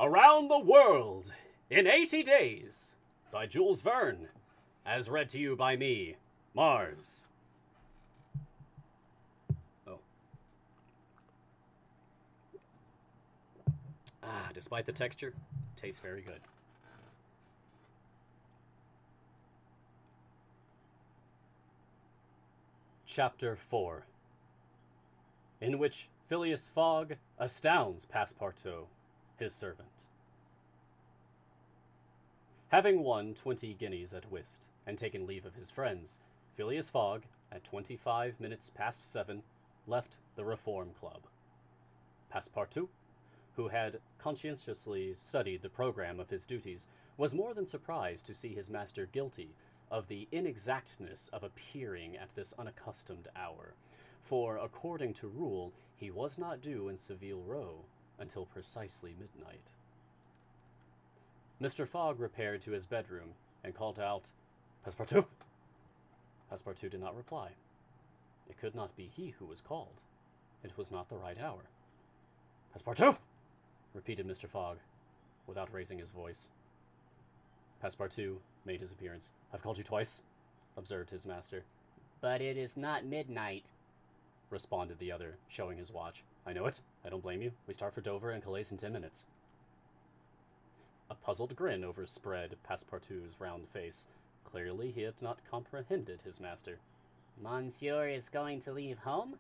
Around the World in 80 Days by Jules Verne, as read to you by me, Mars. Oh. Despite the texture, tastes very good. Chapter 4, in which Phileas Fogg astounds Passepartout, his servant. Having won 20 guineas at whist, and taken leave of his friends, Phileas Fogg, at 25 minutes past 7, left the Reform Club. Passepartout, who had conscientiously studied the program of his duties, was more than surprised to see his master guilty of the inexactness of appearing at this unaccustomed hour, for, according to rule, he was not due in Savile Row until precisely midnight. Mr. Fogg repaired to his bedroom and called out, "Passepartout!" Passepartout did not reply. It could not be he who was called. It was not the right hour. "Passepartout!" repeated Mr. Fogg, without raising his voice. Passepartout made his appearance. "I've called you twice," observed his master. "But it is not midnight," responded the other, showing his watch. "I know it. I don't blame you. We start for Dover and Calais in 10 minutes. A puzzled grin overspread Passepartout's round face. Clearly he had not comprehended his master. "Monsieur is going to leave home?"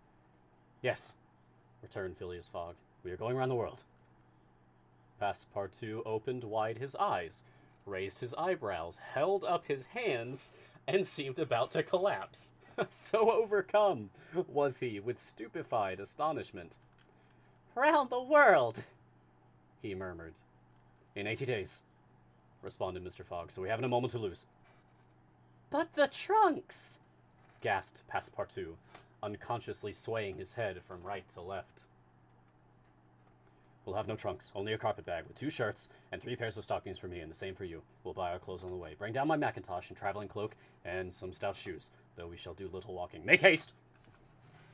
"Yes," returned Phileas Fogg. "We are going round the world." Passepartout opened wide his eyes, raised his eyebrows, held up his hands, and seemed about to collapse. So overcome was he with stupefied astonishment. "Round the world," he murmured. "In 80 days, responded Mr. Fogg, so we haven't a moment to lose." "But the trunks!" gasped Passepartout, unconsciously swaying his head from right to left. "We'll have no trunks, only a carpet bag with 2 shirts and 3 pairs of stockings for me and the same for you. We'll buy our clothes on the way. Bring down my mackintosh and traveling cloak and some stout shoes, though we shall do little walking. Make haste!"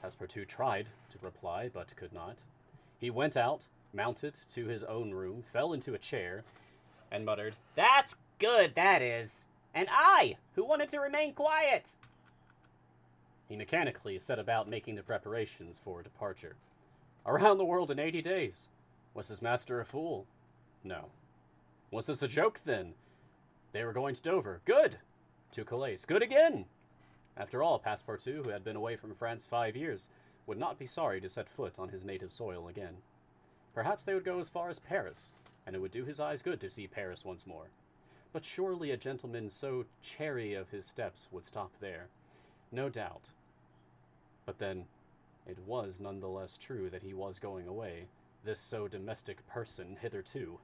Passepartout tried to reply, but could not. He went out, mounted to his own room, fell into a chair, and muttered, "That's good, that is. And I, who wanted to remain quiet." He mechanically set about making the preparations for departure. Around the world in 80 days. Was his master a fool? No. Was this a joke, then? They were going to Dover. Good. To Calais. Good again. After all, Passepartout, who had been away from France 5 years, would not be sorry to set foot on his native soil again. Perhaps they would go as far as Paris, and it would do his eyes good to see Paris once more. But surely a gentleman so chary of his steps would stop there. No doubt. But then, it was none the less true that he was going away, this so domestic person hitherto.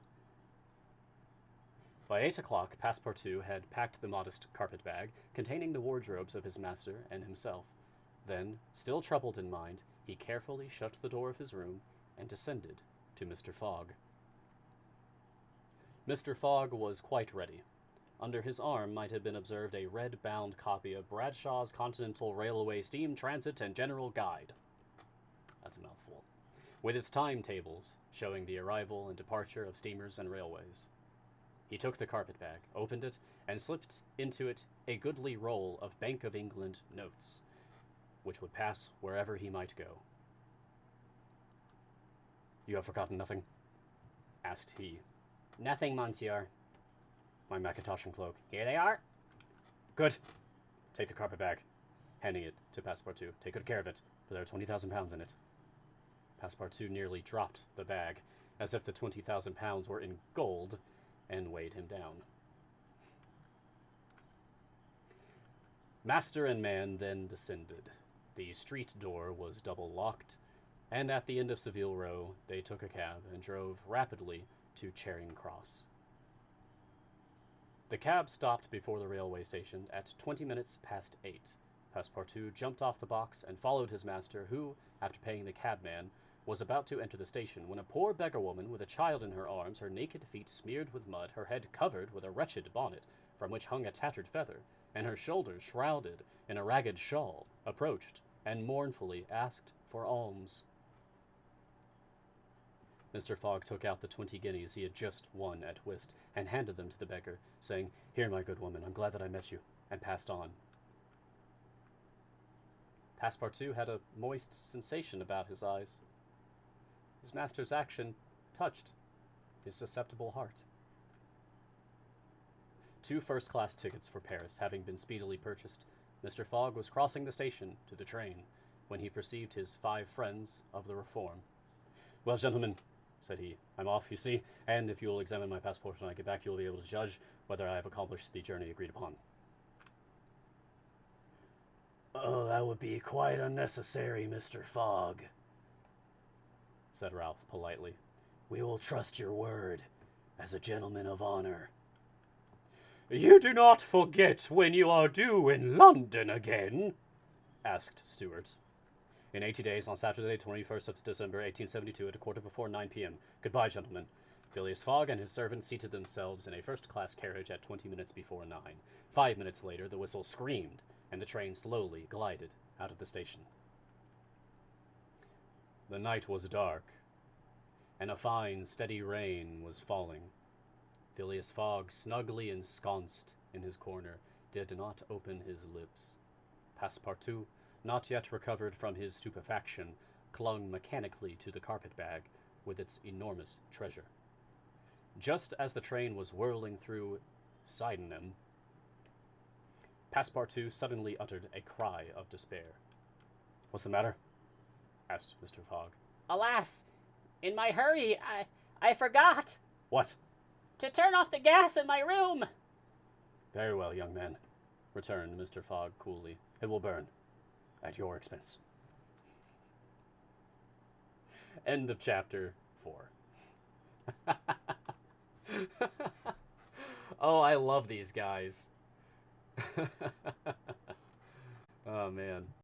By 8 o'clock, Passepartout had packed the modest carpet-bag, containing the wardrobes of his master and himself. Then, still troubled in mind, he carefully shut the door of his room and descended to Mr. Fogg. Mr. Fogg was quite ready. Under his arm might have been observed a red-bound copy of Bradshaw's Continental Railway Steam Transit and General Guide. That's a mouthful. With its timetables showing the arrival and departure of steamers and railways. He took the carpet-bag, opened it, and slipped into it a goodly roll of Bank of England notes, which would pass wherever he might go. "You have forgotten nothing?" asked he. "Nothing, monsieur." "My mackintosh and cloak?" "Here they are." "Good. Take the carpet-bag," handing it to Passepartout. "Take good care of it, for there are 20,000 pounds in it." Passepartout nearly dropped the bag, as if the 20,000 pounds were in gold, and weighed him down. Master and man then descended. The street door was double-locked, and at the end of Savile Row they took a cab and drove rapidly to Charing Cross. The cab stopped before the railway station at 20 minutes past 8. Passepartout jumped off the box and followed his master, who, after paying the cabman, was about to enter the station when a poor beggar-woman with a child in her arms, her naked feet smeared with mud, her head covered with a wretched bonnet, from which hung a tattered feather, and her shoulders shrouded in a ragged shawl, approached and mournfully asked for alms. Mr. Fogg took out the 20 guineas he had just won at whist and handed them to the beggar, saying, "Here, my good woman, I'm glad that I met you," and passed on. Passepartout had a moist sensation about his eyes. His master's action touched his susceptible heart. 2 first-class tickets for Paris having been speedily purchased, Mr. Fogg was crossing the station to the train when he perceived his 5 friends of the Reform. "Well, gentlemen," said he, "I'm off, you see, and if you will examine my passport when I get back, you will be able to judge whether I have accomplished the journey agreed upon." "Oh, that would be quite unnecessary, Mr. Fogg," said Ralph politely. "We will trust your word as a gentleman of honor." "You do not forget when you are due in London again?" asked Stuart. "In 80 days, on Saturday, 21st of December, 1872, at 9:15 p.m. Goodbye, gentlemen." Phileas Fogg and his servant seated themselves in a first-class carriage at 20 minutes before 9. 5 minutes later, the whistle screamed, and the train slowly glided out of the station. The night was dark, and a fine, steady rain was falling. Phileas Fogg, snugly ensconced in his corner, did not open his lips. Passepartout, not yet recovered from his stupefaction, clung mechanically to the carpet-bag with its enormous treasure. Just as the train was whirling through Sydenham, Passepartout suddenly uttered a cry of despair. "What's the matter?" asked Mr. Fogg. Alas, in my hurry, I forgot "What?" to turn off the gas in my room." "Very well, young man," returned Mr. Fogg coolly. "It will burn, at your expense." End of chapter 4. Oh, I love these guys. Oh, man.